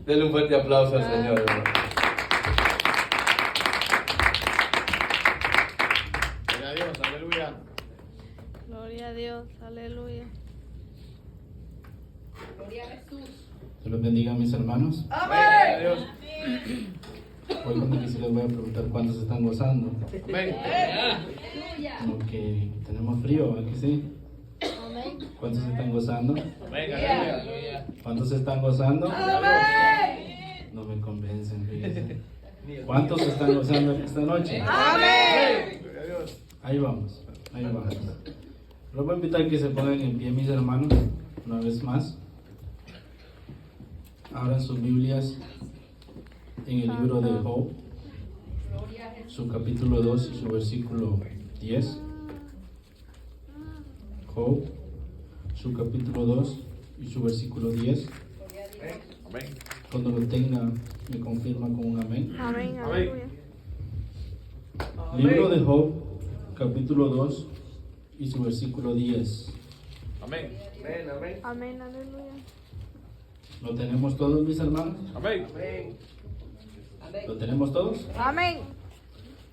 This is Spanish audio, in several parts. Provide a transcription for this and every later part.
Denle un fuerte aplauso al Señor, hermano. Gloria a Dios, aleluya. Gloria a Dios, aleluya. Gloria a Jesús. Dios los bendiga, mis hermanos. Gloria a Dios. Hoy como que sí les voy a preguntar cuántos están gozando. Amén. Aleluya. Como que tenemos frío, ¿verdad que sí? Amén. ¿Cuántos están gozando? Amén, aleluya. ¿Cuántos están gozando? Amén. No me convencen, fíjense. ¿Cuántos están gozando esta noche? Amén. Gloria a Dios. Ahí vamos, ahí vamos. Los voy a invitar que se pongan en pie, mis hermanos, una vez más. Abran sus Biblias en el libro de Job, Gloria a Jesús. su capítulo 2 y su versículo 10. Job, su capítulo 2 y su versículo 10. Gloria a Dios. Amén. Cuando lo tenga, me confirma con un amén. Amén, aleluya. Libro de Job, capítulo 2 y su versículo 10. Amén. Amén, aleluya. ¿Lo tenemos todos, mis hermanos? Amén. ¿Lo tenemos todos? Amén.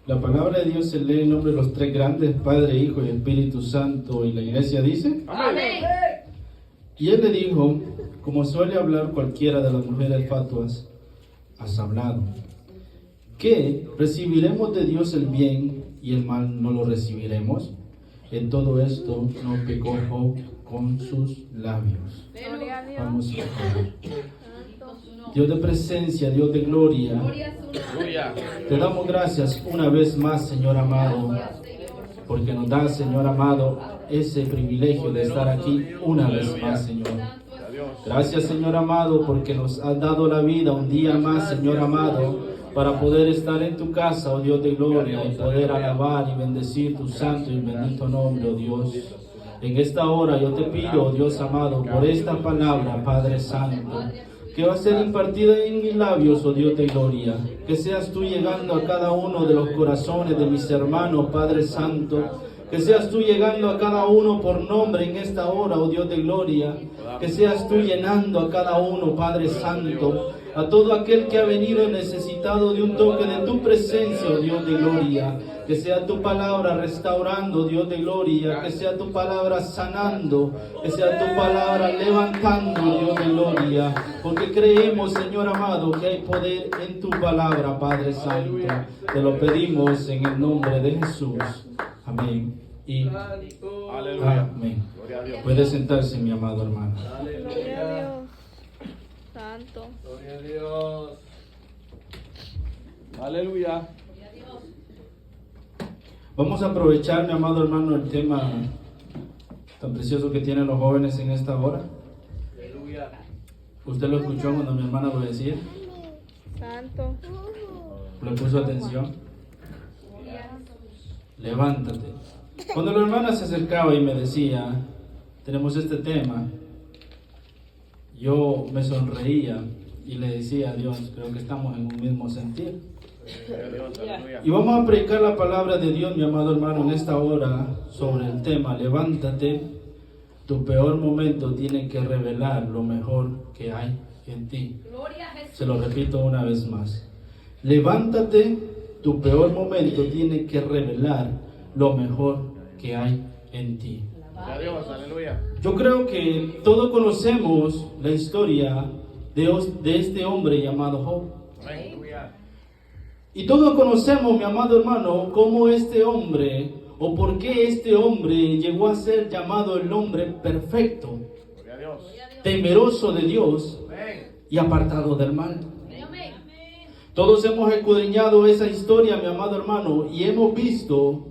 La palabra de Dios se lee en nombre de los tres grandes, Padre, Hijo y Espíritu Santo, y la iglesia dice: Amén. y él le dijo, como suele hablar cualquiera de las mujeres fatuas, has hablado. ¿Qué? ¿Recibiremos de Dios el bien y el mal no lo recibiremos? En todo esto no pecó Job con sus labios. Gloria a Dios. Vamos a orar. Dios de presencia, Dios de gloria, Gloria a su nombre. Aleluya. te damos gracias una vez más, Señor amado, porque nos da, Señor amado, ese privilegio de estar aquí una vez más, Señor. Gloria a Dios. Gracias, Señor amado, porque nos has dado la vida un día más, Señor amado, para poder estar en tu casa, oh Dios de gloria, y poder alabar y bendecir tu santo y bendito nombre, oh Dios. En esta hora yo te pido, oh Dios amado, por esta palabra, Padre Santo, que va a ser impartida en mis labios, oh Dios de gloria. Que seas tú llegando a cada uno de los corazones de mis hermanos, Padre Santo. Que seas tú llegando a cada uno por nombre en esta hora, oh Dios de gloria. Que seas tú llenando a cada uno, Padre Santo. A todo aquel que ha venido necesitado de un toque de tu presencia, oh Dios de gloria. Que sea tu palabra restaurando, Dios de gloria. Que sea tu palabra sanando. Que sea tu palabra levantando, Dios de gloria. Porque creemos, Señor amado, que hay poder en tu palabra, Padre Santo. Te lo pedimos en el nombre de Jesús. Amén. Y Aleluya. amén. Gloria a Dios. Puede sentarse, mi amado hermano. Gloria a Dios. Santo. Gloria a Dios. Aleluya. Vamos a aprovechar, mi amado hermano, el tema tan precioso que tienen los jóvenes en esta hora. Aleluya. ¿Usted lo escuchó cuando mi hermana lo decía? Santo. ¿Le puso atención? Levántate. Cuando la hermana se acercaba y me decía, tenemos este tema, yo me sonreía y le decía a Dios, creo que estamos en un mismo sentir. Gloria a Dios. Aleluya. Y vamos a predicar la palabra de Dios, mi amado hermano, en esta hora sobre el tema, levántate, tu peor momento tiene que revelar lo mejor que hay en ti. Gloria a Jesús. Se lo repito una vez más. Levántate, tu peor momento tiene que revelar lo mejor que hay en ti. Gloria a Dios. Aleluya. Yo creo que todos conocemos la historia de este hombre llamado Job. Aleluya. Y todos conocemos, mi amado hermano, cómo este hombre, o por qué este hombre llegó a ser llamado el hombre perfecto, Gloria a Dios. temeroso de Dios Amén. y apartado del mal. Amén. Todos hemos escudriñado esa historia, mi amado hermano, y hemos visto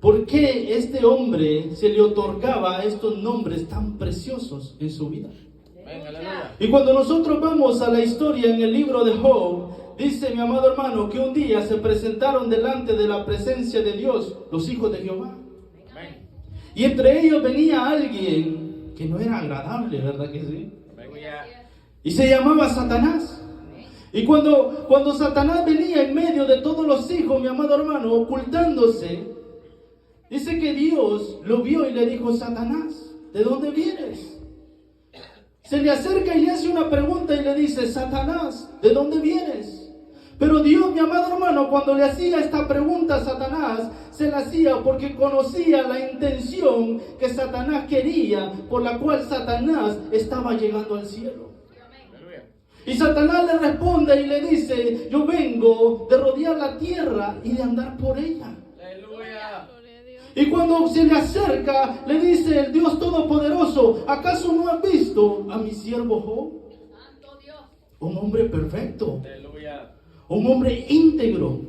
por qué este hombre se le otorgaba estos nombres tan preciosos en su vida. Amén. Aleluya. Y cuando nosotros vamos a la historia en el libro de Job, dice mi amado hermano que un día se presentaron delante de la presencia de Dios los hijos de Jehová. Amén. Y entre ellos venía alguien que no era agradable, ¿verdad que sí? Aleluya. Y se llamaba Satanás. Y cuando Satanás venía en medio de todos los hijos, mi amado hermano, ocultándose, dice que Dios lo vio y le dijo, Satanás, ¿de dónde vienes? se le acerca y le hace una pregunta y le dice: Satanás, ¿de dónde vienes? Pero Dios, mi amado hermano, cuando le hacía esta pregunta a Satanás, se la hacía porque conocía la intención que Satanás quería, por la cual Satanás estaba llegando al cielo. Aleluya. Y Satanás le responde y le dice: yo vengo de rodear la tierra y de andar por ella. Aleluya. Gloria a Dios. Y cuando se le acerca, le dice el Dios Todopoderoso: ¿acaso no has visto a mi siervo Job? Santo Dios. Un hombre perfecto, Aleluya. un hombre íntegro,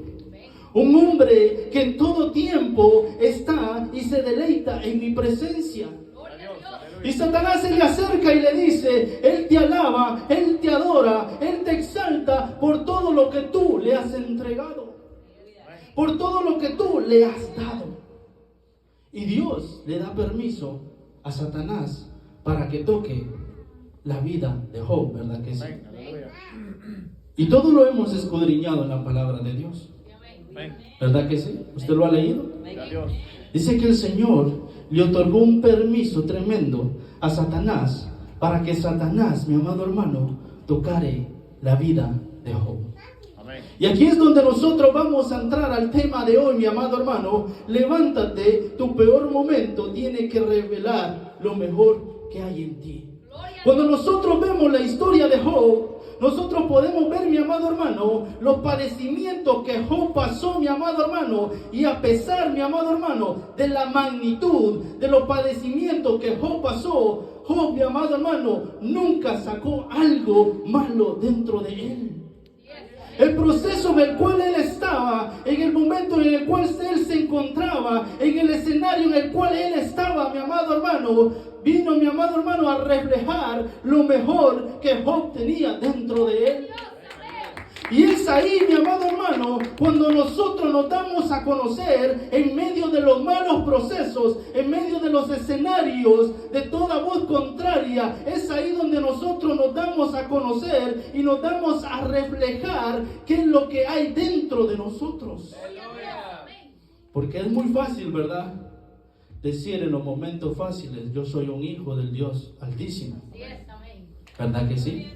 un hombre que en todo tiempo está y se deleita en mi presencia. Gloria a Dios. Dios. Y Aleluya. Satanás se le acerca y le dice: Él te alaba, Él te adora, Él te exalta por todo lo que tú le has entregado, por todo lo que tú le has dado. Y Dios le da permiso a Satanás para que toque la vida de Job, ¿verdad que sí? Amén. Aleluya. Y todo lo hemos escudriñado en la palabra de Dios, Amén. ¿verdad que sí? ¿Usted lo ha leído? Gloria a Dios. Dice que el Señor le otorgó un permiso tremendo a Satanás para que Satanás, mi amado hermano, tocare la vida de Job. Amén. Y aquí es donde nosotros vamos a entrar al tema de hoy, mi amado hermano. Levántate, tu peor momento tiene que revelar lo mejor que hay en ti. Cuando nosotros vemos la historia de Job, nosotros podemos ver, mi amado hermano, los padecimientos que Job pasó, mi amado hermano. Y a pesar, mi amado hermano, de la magnitud de los padecimientos que Job pasó, Job, mi amado hermano, nunca sacó algo malo dentro de él. El proceso en el cual él estaba, en el momento en el cual él se encontraba, en el escenario en el cual él estaba, mi amado hermano, vino, mi amado hermano, a reflejar lo mejor que Job tenía dentro de él. Y es ahí, mi amado hermano, cuando nosotros nos damos a conocer en medio de los malos procesos, en medio de los escenarios de toda voz contraria. Es ahí donde nosotros nos damos a conocer y nos damos a reflejar qué es lo que hay dentro de nosotros. Porque es muy fácil, ¿verdad?, decir en los momentos fáciles: yo soy un hijo del Dios Altísimo. ¿Verdad que sí?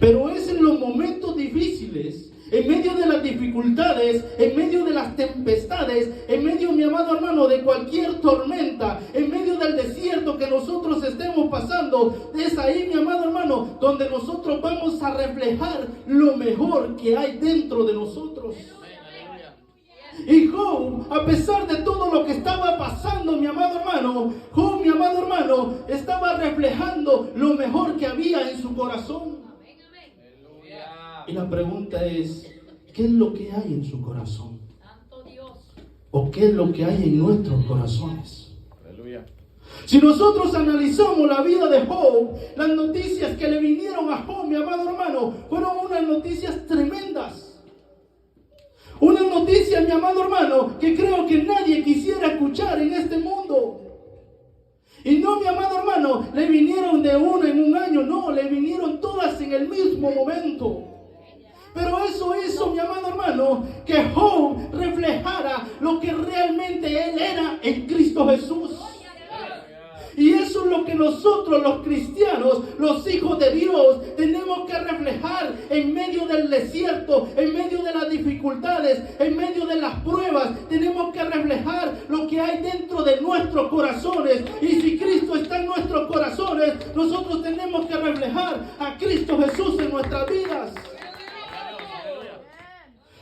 Pero es en los momentos difíciles, en medio de las dificultades, en medio de las tempestades, en medio, mi amado hermano, de cualquier tormenta, en medio del desierto que nosotros estemos pasando, es ahí, mi amado hermano, donde nosotros vamos a reflejar lo mejor que hay dentro de nosotros. Y Job, a pesar de todo lo que estaba pasando, mi amado hermano, Job, mi amado hermano, estaba reflejando lo mejor que había en su corazón. Y la pregunta es: ¿qué es lo que hay en su corazón? ¿O qué es lo que hay en nuestros corazones? Aleluya. Si nosotros analizamos la vida de Job, las noticias que le vinieron a Job, mi amado hermano, fueron unas noticias tremendas. Una noticia, mi amado hermano, que creo que nadie quisiera escuchar en este mundo. Y no, mi amado hermano, le vinieron de una en un año, no, le vinieron todas en el mismo momento. Pero eso hizo, mi amado hermano, que Job reflejara lo que realmente él era en Cristo Jesús. Y eso es lo que nosotros, los cristianos, los hijos de Dios, tenemos que reflejar en medio del desierto, en medio de las dificultades, en medio de las pruebas. Tenemos que reflejar lo que hay dentro de nuestros corazones. Y si Cristo está en nuestros corazones, nosotros tenemos que reflejar a Cristo Jesús en nuestras vidas.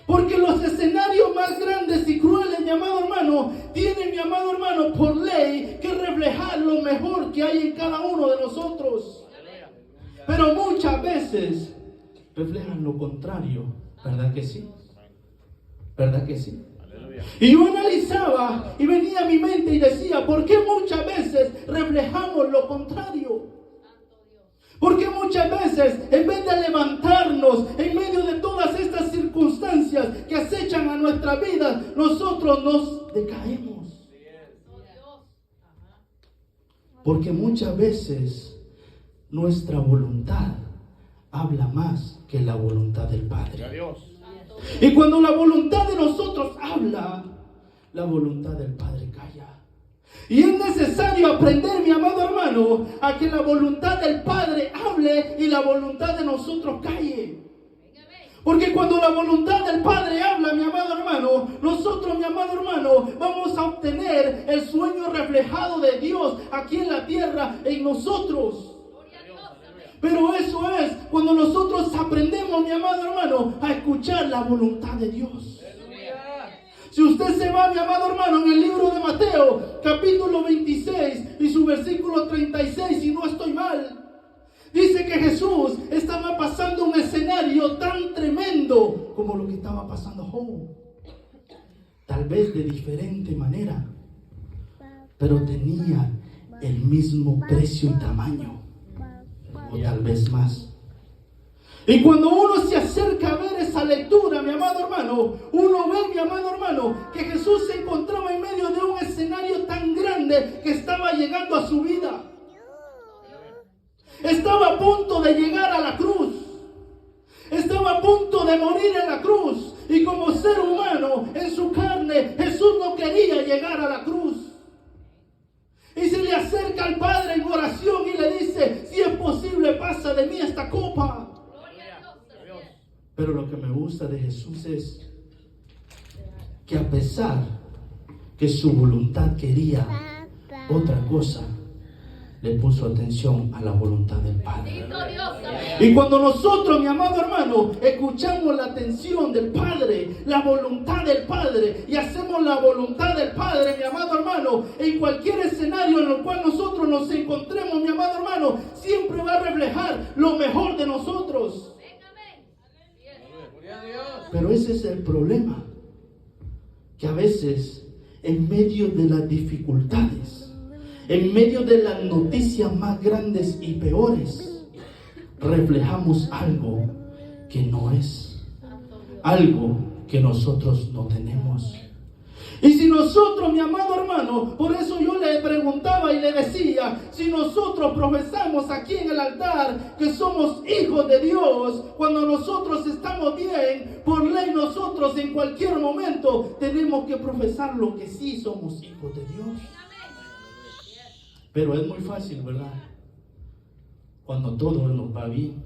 Porque los escenarios más grandes y crueles, mi amado hermano, tienen, mi amado hermano, por ley que reflejar lo mejor que hay en cada uno de nosotros. Pero muchas veces reflejan lo contrario, ¿verdad que sí? ¿Verdad que sí? Y yo analizaba y venía a mi mente y decía: ¿por qué muchas veces reflejamos lo contrario? Porque muchas veces, en vez de levantarnos en medio de todas estas circunstancias que acechan a nuestra vida, nosotros nos decaemos. Porque muchas veces nuestra voluntad habla más que la voluntad del Padre. Y cuando la voluntad de nosotros habla, la voluntad del Padre calla. Y es necesario aprender, mi amado hermano, a que la voluntad del Padre hable y la voluntad de nosotros calle. Porque cuando la voluntad del Padre habla, mi amado hermano, nosotros, mi amado hermano, vamos a obtener el sueño reflejado de Dios aquí en la tierra, en nosotros. Pero eso es cuando nosotros aprendemos, mi amado hermano, a escuchar la voluntad de Dios. Si usted se va, mi amado hermano, en el libro de Mateo, capítulo 26 y su versículo 36, si no estoy mal, dice que Jesús estaba pasando un escenario tan tremendo como lo que estaba pasando Job. Tal vez de diferente manera, pero tenía el mismo precio y tamaño, o tal vez más. Y cuando uno se acerca a ver esa lectura, mi amado hermano, uno ve, mi amado hermano, que Jesús se encontraba en medio de un escenario tan grande que estaba llegando a su vida. Estaba a punto de llegar a la cruz. Estaba a punto de morir en la cruz. Y como ser humano, en su carne, Jesús no quería llegar a la cruz. Y se le acerca al Padre en oración y le dice: si es posible, pasa de mí esta copa. Pero lo que me gusta de Jesús es que a pesar que su voluntad quería otra cosa, le puso atención a la voluntad del Padre. Y cuando nosotros, mi amado hermano, escuchamos la atención del Padre, la voluntad del Padre, y hacemos la voluntad del Padre, mi amado hermano, en cualquier escenario en el cual nosotros nos encontremos, mi amado hermano, siempre va a reflejar lo mejor de nosotros. Pero ese es el problema, que a veces en medio de las dificultades, en medio de las noticias más grandes y peores, reflejamos algo que no es, algo que nosotros no tenemos. Y si nosotros, mi amado hermano, por eso yo le preguntaba y le decía, si nosotros profesamos aquí en el altar que somos hijos de Dios, cuando nosotros estamos bien, por ley nosotros en cualquier momento tenemos que profesar lo que sí somos hijos de Dios. Pero es muy fácil, ¿verdad? Cuando todo nos va bien,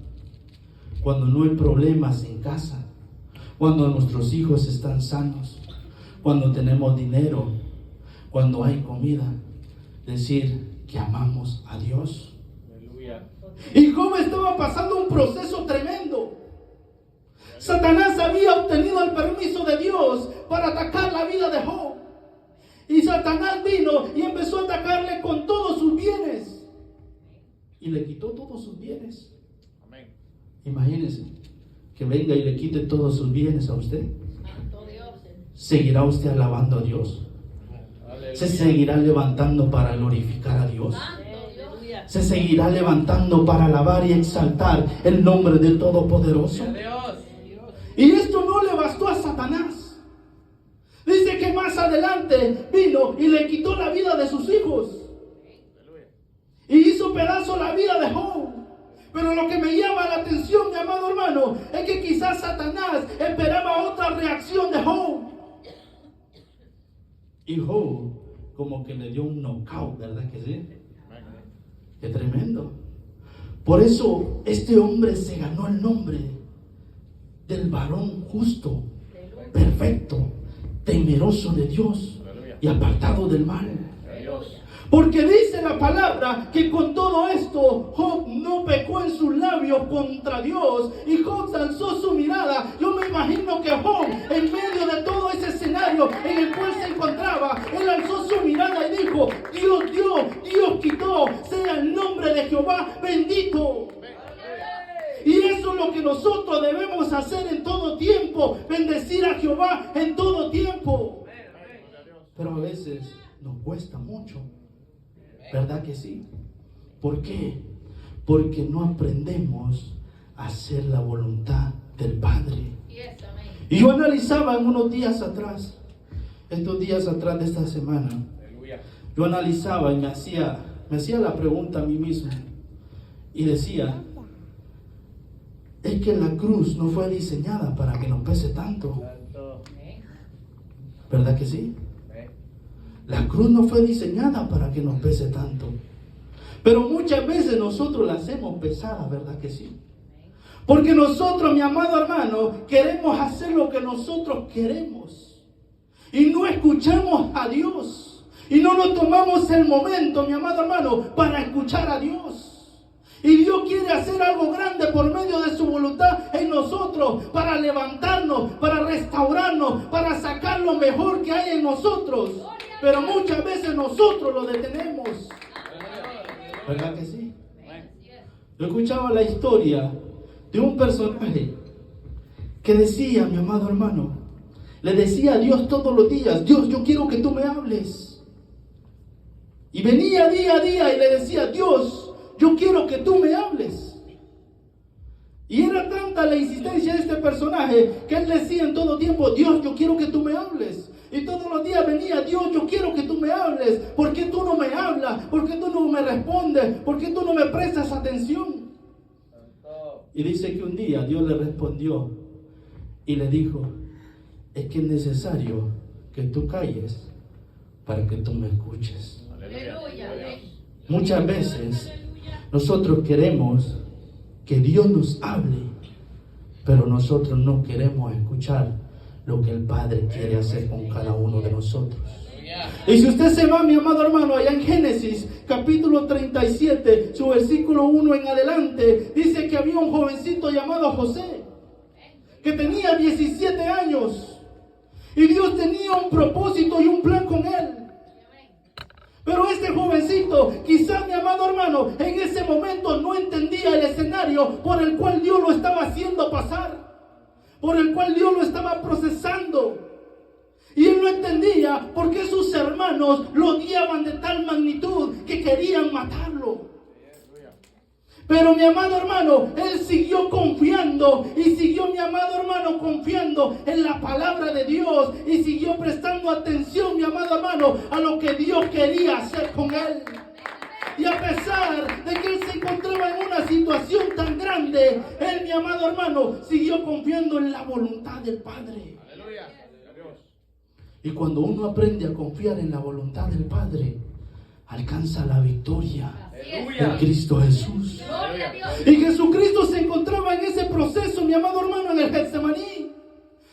cuando no hay problemas en casa, cuando nuestros hijos están sanos, cuando tenemos dinero, cuando hay comida, decir que amamos a Dios. Aleluya. Y Job estaba pasando un proceso tremendo. Satanás había obtenido el permiso de Dios para atacar la vida de Job. Y Satanás vino y empezó a atacarle con todos sus bienes. Y le quitó todos sus bienes. Amén. Imagínense que venga y le quite todos sus bienes a usted. ¿Seguirá usted alabando a Dios? Aleluya. ¿Se seguirá levantando para glorificar a Dios? ¿Se seguirá levantando para alabar y exaltar el nombre del Todopoderoso? Y esto no le bastó a Satanás. Dice que más adelante vino y le quitó la vida de sus hijos. Y hizo pedazo la vida de Job. Pero lo que me llama la atención, mi amado hermano, es que quizás Satanás esperaba otra reacción de Job. Y Job como que le dio un knockout, ¿verdad que sí? Qué tremendo. Por eso este hombre se ganó el nombre del varón justo, perfecto, temeroso de Dios y apartado del mal. Porque dice la palabra que con todo esto Job no pecó en sus labios contra Dios, y Job alzó su mirada. Yo me imagino que Job, en medio de todo ese escenario en el cual se encontraba, él alzó su mirada y dijo: Dios dio, Dios quitó, sea el nombre de Jehová bendito. Y eso es lo que nosotros debemos hacer en todo tiempo, bendecir a Jehová en todo tiempo. Pero a veces nos cuesta mucho, ¿verdad que sí? ¿Por qué? Porque no aprendemos a hacer la voluntad del Padre. Y yo analizaba en unos días atrás, estos días atrás de esta semana, yo analizaba y me hacía la pregunta a mí mismo y decía: es que la cruz no fue diseñada para que nos pese tanto, ¿verdad que sí? La cruz no fue diseñada para que nos pese tanto. Pero muchas veces nosotros la hacemos pesada, ¿verdad que sí? Porque nosotros, mi amado hermano, queremos hacer lo que nosotros queremos. Y no escuchamos a Dios. Y no nos tomamos el momento, mi amado hermano, para escuchar a Dios. Y Dios quiere hacer algo grande por medio de su voluntad en nosotros, para levantarnos, para restaurarnos, para sacar lo mejor que hay en nosotros. Pero muchas veces nosotros lo detenemos. ¿Verdad que sí? Yo escuchaba la historia de un personaje que decía, mi amado hermano, le decía a Dios todos los días: Dios, yo quiero que tú me hables. Y venía día a día y le decía: Dios, yo quiero que tú me hables. Y era tanta la insistencia de este personaje que él decía en todo tiempo: Dios, yo quiero que tú me hables. Y todos los días venía: Dios, yo quiero que tú me hables. ¿Por qué tú no me hablas? ¿Por qué tú no me respondes? ¿Por qué tú no me prestas atención? Y dice que un día Dios le respondió y le dijo: es que es necesario que tú calles para que tú me escuches. Aleluya. Muchas veces nosotros queremos que Dios nos hable, pero nosotros no queremos escuchar lo que el Padre quiere hacer con cada uno de nosotros. Y si usted se va, mi amado hermano, allá en Génesis capítulo 37, su versículo 1 en adelante, dice que había un jovencito llamado José, que tenía 17 años, y Dios tenía un propósito y un plan con él. Pero este jovencito, quizás, mi amado hermano, en ese momento no entendía el escenario por el cual Dios lo estaba haciendo pasar, por el cual Dios lo estaba procesando. Y él no entendía por qué sus hermanos lo odiaban de tal magnitud que querían matarlo. Pero mi amado hermano, él siguió confiando y siguió, mi amado hermano, confiando en la palabra de Dios y siguió prestando atención, mi amado hermano, a lo que Dios quería hacer con él. Y a pesar de que él se encontraba en una situación tan grande, él, mi amado hermano, siguió confiando en la voluntad del Padre. Y cuando uno aprende a confiar en la voluntad del Padre, alcanza la victoria en Cristo Jesús. Y Jesucristo se encontraba en ese proceso, mi amado hermano, en el Getsemaní.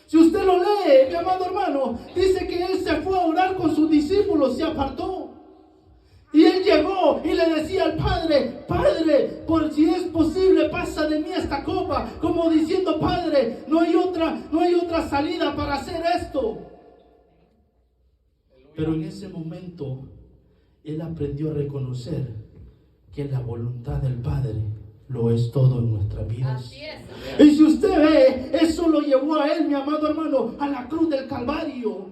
Si usted lo lee, mi amado hermano, dice que él se fue a orar con sus discípulos, se apartó. Y él llegó y le decía al Padre: Padre, por si es posible, pasa de mí esta copa. Como diciendo: Padre, no hay otra salida para hacer esto. Pero en ese momento, él aprendió a reconocer que la voluntad del Padre lo es todo en nuestras vidas. Y si usted ve, eso lo llevó a él, mi amado hermano, a la cruz del Calvario.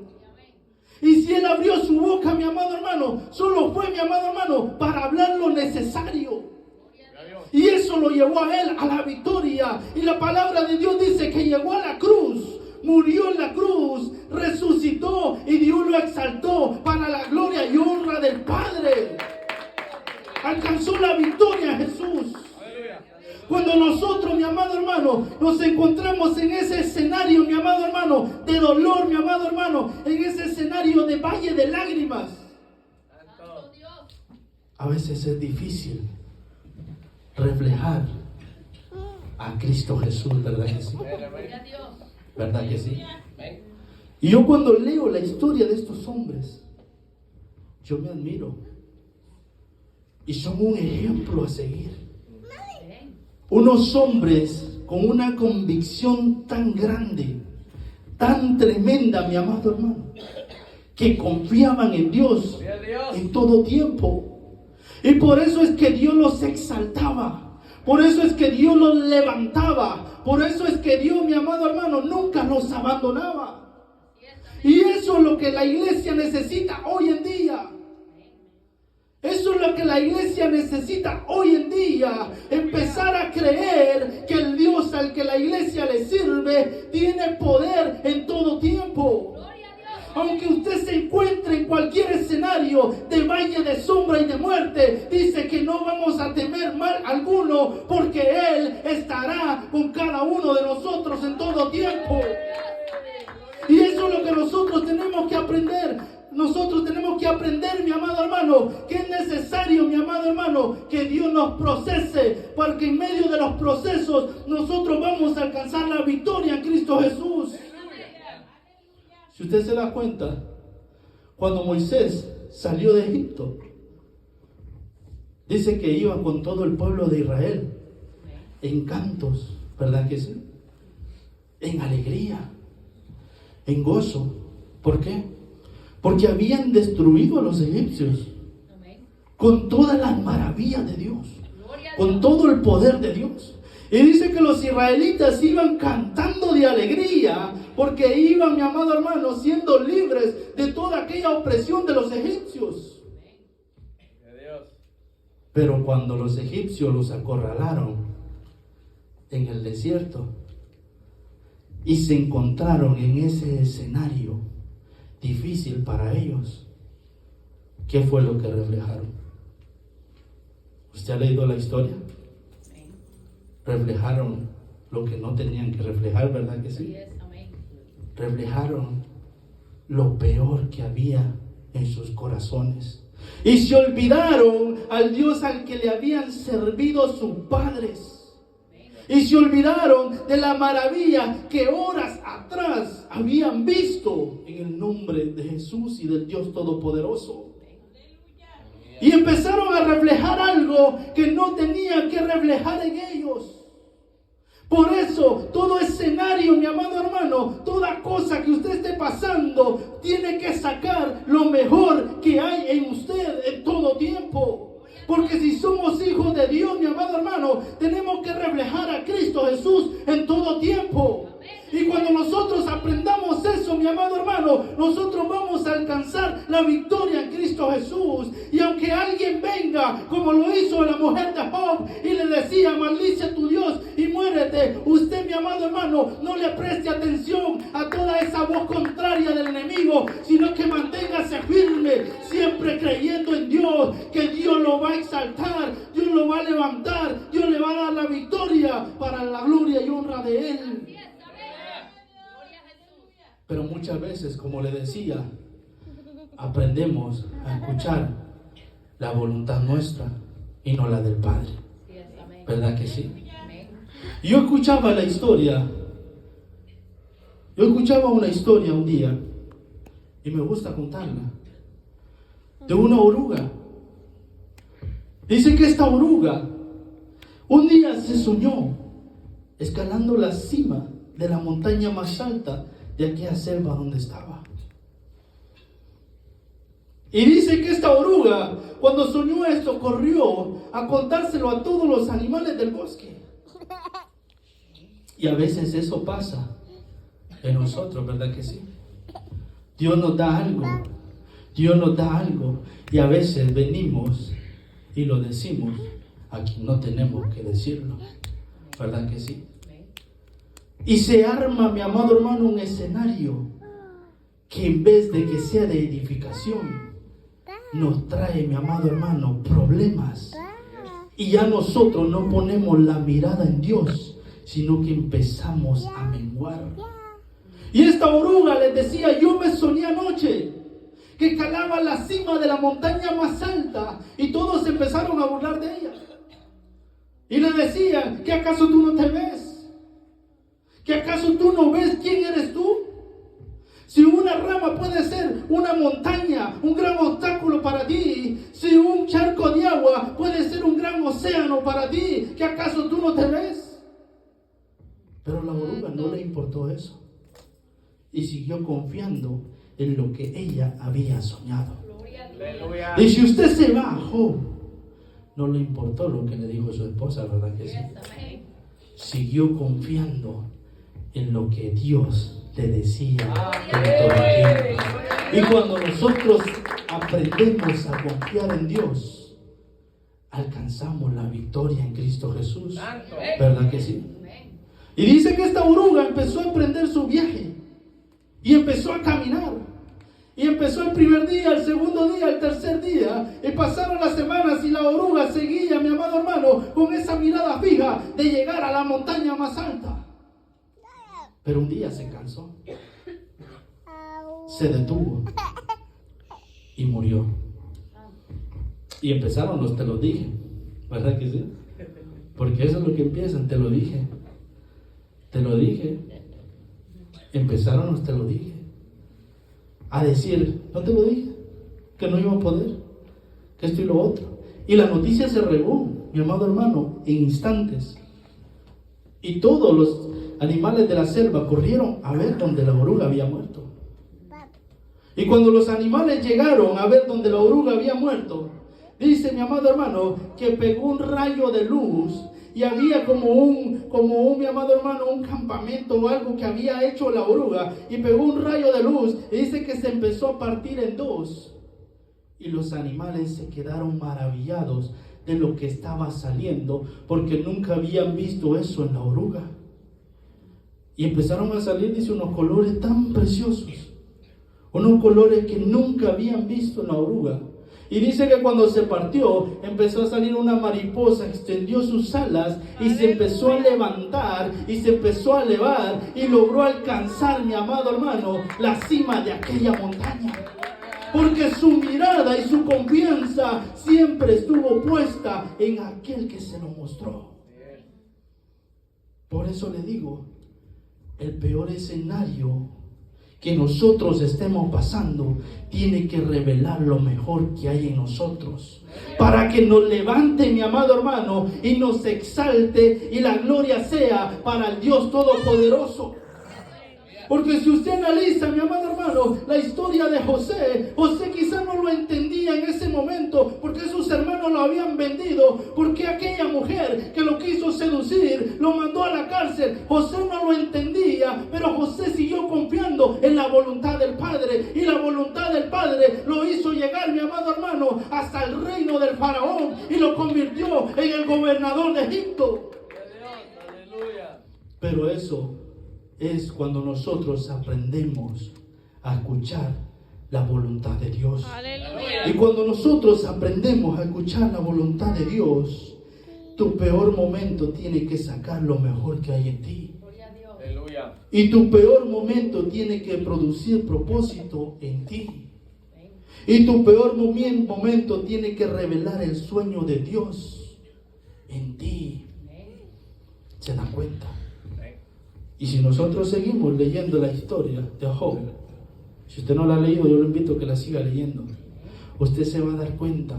Y si él abrió su boca, mi amado hermano, solo fue, mi amado hermano, para hablar lo necesario. Y eso lo llevó a él a la victoria. Y la palabra de Dios dice que llegó a la cruz, murió en la cruz, resucitó y Dios lo exaltó para la gloria y honra del Padre. Alcanzó la victoria Jesús. Cuando nosotros, mi amado hermano, nos encontramos en ese escenario, mi amado hermano, de dolor, mi amado hermano, en ese escenario de valle de lágrimas, a veces es difícil reflejar a Cristo Jesús, ¿verdad que sí? ¿Verdad que sí? Y yo cuando leo la historia de estos hombres, yo me admiro. Y son un ejemplo a seguir. Unos hombres con una convicción tan grande, tan tremenda, mi amado hermano, que confiaban en Dios en todo tiempo. Y por eso es que Dios los exaltaba. Por eso es que Dios los levantaba. Por eso es que Dios, mi amado hermano, nunca los abandonaba. Y eso es lo que la iglesia necesita hoy en día. Eso es lo que la iglesia necesita hoy en día. Empezar a creer que el Dios al que la iglesia le sirve tiene poder en todo tiempo. Aunque usted se encuentre en cualquier escenario de valle de sombra y de muerte, dice que no vamos a temer mal alguno, porque Él estará con cada uno de nosotros en todo tiempo. Y eso es lo que nosotros tenemos que aprender. nosotros tenemos que aprender, mi amado hermano, que es necesario, mi amado hermano, que Dios nos procese, porque en medio de los procesos nosotros vamos a alcanzar la victoria en Cristo Jesús. Si usted se da cuenta, cuando Moisés salió de Egipto, dice que iba con todo el pueblo de Israel en cantos, ¿verdad que sí? En alegría, en gozo. ¿Por qué? Porque habían destruido a los egipcios con todas las maravillas de Dios, con todo el poder de Dios. Y dice que los israelitas iban cantando de alegría porque iban, mi amado hermano, siendo libres de toda aquella opresión de los egipcios. Pero cuando los egipcios los acorralaron en el desierto y se encontraron en ese escenario difícil para ellos, ¿qué fue lo que reflejaron? ¿Usted ha leído la historia? Reflejaron lo que no tenían que reflejar, ¿verdad que sí? Reflejaron lo peor que había en sus corazones. Y se olvidaron al Dios al que le habían servido sus padres. Y se olvidaron de la maravilla que horas atrás habían visto en el nombre de Jesús y del Dios Todopoderoso. Y empezaron a reflejar algo que no tenían que reflejar en ellos. Por eso, todo escenario, mi amado hermano, toda cosa que usted esté pasando, tiene que sacar lo mejor que hay en usted en todo tiempo. Porque si somos hijos de Dios, mi amado hermano, tenemos que reflejar a Cristo Jesús en todo tiempo. Y cuando nosotros aprendamos eso, mi amado hermano, nosotros vamos a alcanzar la victoria en Cristo Jesús. Y aunque alguien venga, como lo hizo la mujer de Job, y le decía, maldice a tu Dios y muérete, usted, mi amado hermano, no le preste atención a toda esa voz contraria del enemigo, sino que manténgase firme, siempre creyendo en Dios, que Dios lo va a exaltar, Dios lo va a levantar, Dios le va a dar la victoria para la gloria y honra de Él. Pero muchas veces, como le decía, aprendemos a escuchar la voluntad nuestra y no la del Padre. ¿Verdad que sí? Yo escuchaba una historia un día, y me gusta contarla, de una oruga. Dice que esta oruga un día se soñó escalando la cima de la montaña más alta de aquella selva donde estaba. Y dice que esta oruga, cuando soñó esto, corrió a contárselo a todos los animales del bosque. Y a veces eso pasa en nosotros, ¿verdad que sí? Dios nos da algo, y a veces venimos y lo decimos a quien no tenemos que decirlo, ¿verdad que sí? Y se arma, mi amado hermano, un escenario que en vez de que sea de edificación, nos trae, mi amado hermano, problemas. Y ya nosotros no ponemos la mirada en Dios, sino que empezamos a menguar. Y esta oruga les decía, yo me soñé anoche que escalaba la cima de la montaña más alta, y todos empezaron a burlar de ella. Y le decían, ¿que acaso tú no te ves? ¿Que acaso tú no ves quién eres tú? Si una rama puede ser una montaña, un gran obstáculo para ti, si un charco de agua puede ser un gran océano para ti, ¿que acaso tú no te ves? Pero la oruga no le importó eso, y siguió confiando en lo que ella había soñado. Aleluya. Y si usted se va a Job, no le importó lo que le dijo su esposa, ¿verdad que sí? Siguió confiando en lo que Dios le decía en todo el tiempo. Y cuando nosotros aprendemos a confiar en Dios, alcanzamos la victoria en Cristo Jesús, ¿verdad que sí? Y dice que esta oruga empezó a emprender su viaje y empezó a caminar. Y empezó el primer día, el segundo día, el tercer día, y pasaron las semanas y la oruga seguía, mi amado hermano, con esa mirada fija de llegar a la montaña más alta. Pero un día se cansó, se detuvo y murió. Y empezaron los te lo dije, ¿verdad que sí? Porque eso es lo que empiezan, te lo dije. Te lo dije. Empezaron los te lo dije. A decir, no te lo dije, que no iba a poder, que esto y lo otro. Y la noticia se regó, mi amado hermano, en instantes. Y todos los animales de la selva corrieron a ver donde la oruga había muerto. Y cuando los animales llegaron a ver donde la oruga había muerto, dice mi amado hermano que pegó un rayo de luz y había como un mi amado hermano, un campamento o algo que había hecho la oruga, y pegó un rayo de luz y dice que se empezó a partir en dos. Y los animales se quedaron maravillados de lo que estaba saliendo, porque nunca habían visto eso en la oruga. Y empezaron a salir, dice, unos colores tan preciosos, unos colores que nunca habían visto en la oruga. Y dice que cuando se partió, empezó a salir una mariposa, extendió sus alas y se empezó a levantar y se empezó a elevar y logró alcanzar, mi amado hermano, la cima de aquella montaña. Porque su mirada y su confianza siempre estuvo puesta en aquel que se lo mostró. Por eso le digo, el peor escenario que nosotros estemos pasando tiene que revelar lo mejor que hay en nosotros, para que nos levante, mi amado hermano, y nos exalte, y la gloria sea para el Dios Todopoderoso. Porque si usted analiza, mi amado hermano, la historia de José, José quizá no lo entendía en ese momento, porque sus hermanos lo habían vendido, porque aquella mujer que lo quiso seducir, lo mandó a la cárcel. José no lo entendía, pero José siguió confiando en la voluntad del Padre, y la voluntad del Padre lo hizo llegar, mi amado hermano, hasta el reino del faraón, y lo convirtió en el gobernador de Egipto. Pero eso es cuando nosotros aprendemos a escuchar la voluntad de Dios. Aleluya. Y cuando nosotros aprendemos a escuchar la voluntad de Dios, tu peor momento tiene que sacar lo mejor que hay en ti. Aleluya. Y tu peor momento tiene que producir propósito en ti. Y tu peor momento tiene que revelar el sueño de Dios en ti. ¿Se dan cuenta? Y si nosotros seguimos leyendo la historia de Job, si usted no la ha leído, yo lo invito a que la siga leyendo. Usted se va a dar cuenta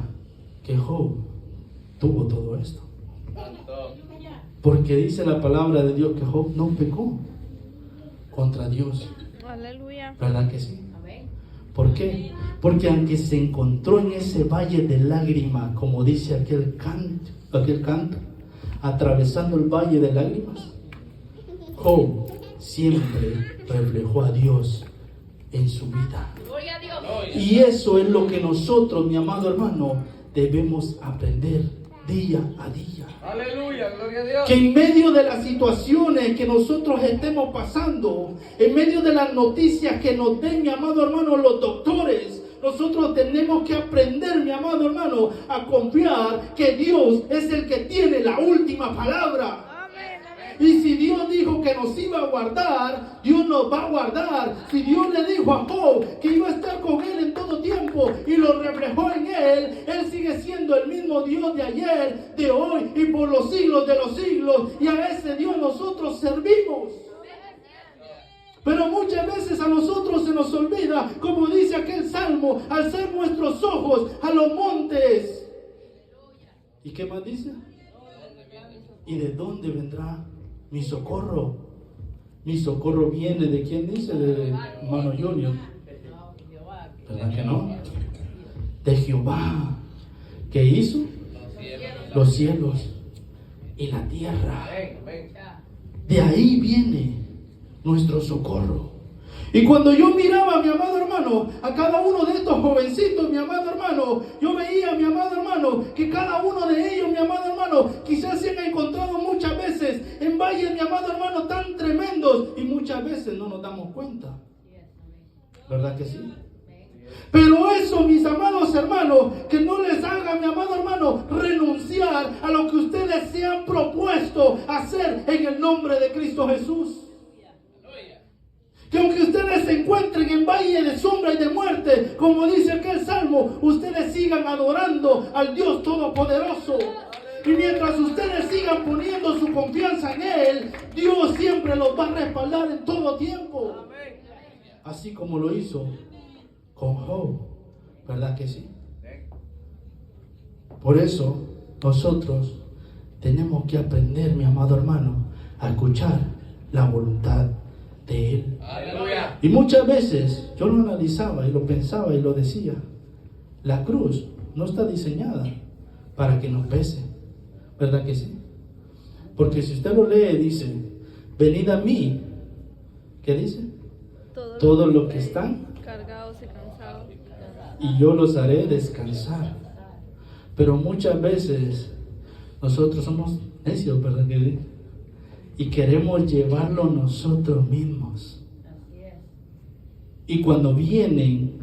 que Job tuvo todo esto. Porque dice la palabra de Dios que Job no pecó contra Dios. Aleluya. ¿Verdad que sí? ¿Por qué? Porque aunque se encontró en ese valle de lágrimas, como dice aquel canto, atravesando el valle de lágrimas, Job siempre reflejó a Dios en su vida. Gloria a Dios. Y eso es lo que nosotros, mi amado hermano, debemos aprender día a día. Aleluya, gloria a Dios. Que en medio de las situaciones que nosotros estemos pasando, en medio de las noticias que nos den, mi amado hermano, los doctores, nosotros tenemos que aprender, mi amado hermano, a confiar que Dios es el que tiene la última palabra. Y si Dios dijo que nos iba a guardar, Dios nos va a guardar. Si Dios le dijo a Job que iba a estar con él en todo tiempo y lo reflejó en él, él sigue siendo el mismo Dios de ayer, de hoy y por los siglos de los siglos. Y a ese Dios nosotros servimos. Pero muchas veces a nosotros se nos olvida, como dice aquel salmo, alzar nuestros ojos a los montes. ¿Y qué más dice? ¿Y de dónde vendrá mi socorro? Mi socorro viene de quién dice, de hermano Junior. ¿Verdad que no? De Jehová. ¿Qué hizo? Los cielos y la tierra. De ahí viene nuestro socorro. Y cuando yo miraba, mi amado hermano, a cada uno de estos jovencitos, mi amado hermano, yo veía, mi amado hermano, que cada uno de ellos, mi amado hermano, quizás se han encontrado muchas veces en valles, mi amado hermano, tan tremendos, y muchas veces no nos damos cuenta. ¿Verdad que sí? Pero eso, mis amados hermanos, que no les haga, mi amado hermano, renunciar a lo que ustedes se han propuesto hacer en el nombre de Cristo Jesús. Que aunque ustedes se encuentren en valle de sombra y de muerte, como dice aquel salmo, ustedes sigan adorando al Dios Todopoderoso. Y mientras ustedes sigan poniendo su confianza en Él, Dios siempre los va a respaldar en todo tiempo. Así como lo hizo con Job, ¿verdad que sí? Por eso nosotros tenemos que aprender, mi amado hermano, a escuchar la voluntad de Él. Aleluya. Y muchas veces yo lo analizaba y lo pensaba y lo decía. La cruz no está diseñada para que nos pese, ¿verdad que sí? Porque si usted lo lee, dice, venid a mí, ¿qué dice? Todos los que están cargados y cansados. y yo los haré descansar. Pero muchas veces nosotros somos necios, ¿verdad que sí? Y queremos llevarlo nosotros mismos. Y cuando vienen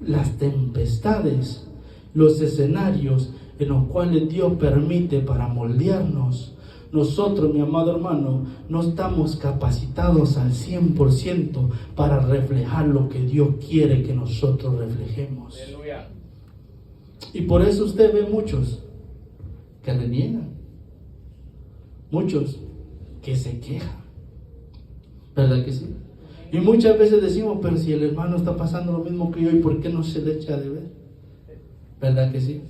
las tempestades, los escenarios en los cuales Dios permite para moldearnos, nosotros, mi amado hermano, no estamos capacitados al 100% para reflejar lo que Dios quiere que nosotros reflejemos. Aleluya. Y por eso usted ve muchos que reniegan, muchos que se quejan, ¿verdad que sí? Y muchas veces decimos, pero si el hermano está pasando lo mismo que yo, ¿y por qué no se le echa de ver? ¿Verdad que sí?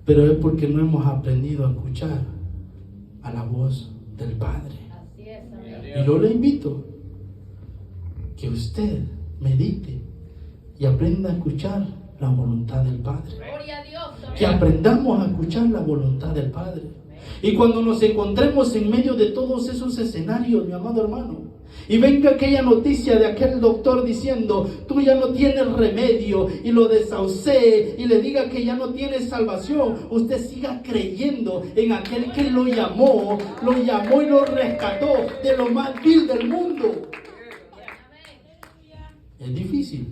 Pero es porque no hemos aprendido a escuchar a la voz del Padre. Y yo le invito que usted medite y aprenda a escuchar la voluntad del Padre. Gloria a Dios. Que aprendamos a escuchar la voluntad del Padre. Y cuando nos encontremos en medio de todos esos escenarios, mi amado hermano, y venga aquella noticia de aquel doctor diciendo, tú ya no tienes remedio, y lo desahucie, y le diga que ya no tiene salvación, usted siga creyendo en aquel que lo llamó y lo rescató de lo más vil del mundo. Es difícil.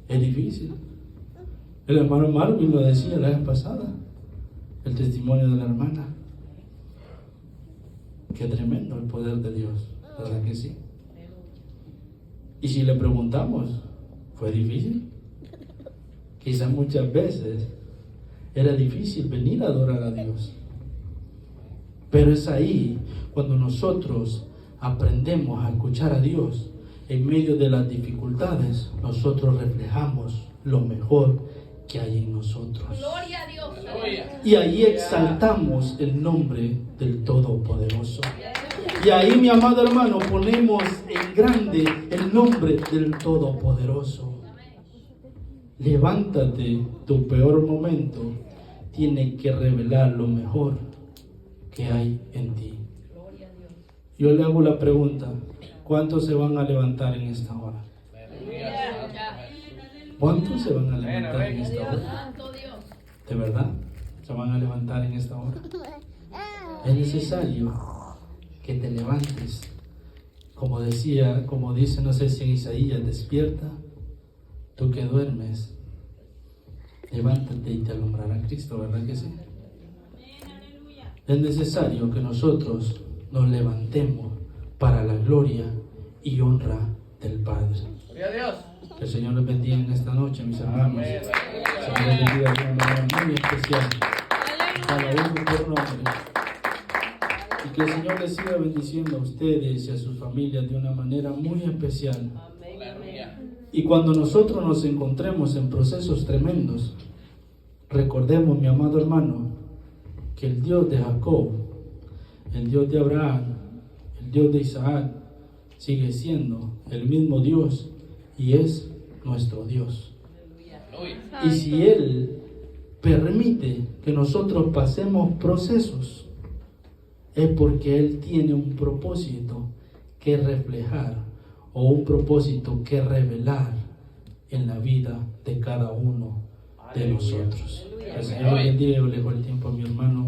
Es difícil. El hermano Marvin lo decía la vez pasada, el testimonio de la hermana. Qué tremendo el poder de Dios, ¿verdad que sí? Y si le preguntamos, ¿fue difícil? Quizás muchas veces era difícil venir a adorar a Dios. Pero es ahí cuando nosotros aprendemos a escuchar a Dios. En medio de las dificultades, nosotros reflejamos lo mejor que hay en nosotros. Gloria a Dios. Y ahí exaltamos el nombre del Todopoderoso. Y ahí, mi amado hermano, ponemos en grande el nombre del Todopoderoso. Levántate, tu peor momento tiene que revelar lo mejor que hay en ti. Yo le hago la pregunta, ¿cuántos se van a levantar en esta hora? ¿Cuántos se van a levantar en esta hora? Santo Dios. ¿De verdad? ¿Se van a levantar en esta hora? Es necesario que te levantes. Como dice, no sé si en Isaías, despierta, tú que duermes, levántate y te alumbrará Cristo, ¿verdad que sí? Es necesario que nosotros nos levantemos para la gloria y honra del Padre. Gloria a Dios. Que el Señor les bendiga en esta noche, mis hermanos. Señor les bendiga de una manera muy especial. Cada uno por nombre. Y que el Señor les siga bendiciendo a ustedes y a sus familias de una manera muy especial. Y cuando nosotros nos encontremos en procesos tremendos, recordemos, mi amado hermano, que el Dios de Jacob, el Dios de Abraham, el Dios de Isaac, sigue siendo el mismo Dios y es nuestro Dios. Y si Él permite que nosotros pasemos procesos, es porque Él tiene un propósito que reflejar o un propósito que revelar en la vida de cada uno de nosotros. Que el Señor bendiga. Yo le dejo el tiempo a mi hermano.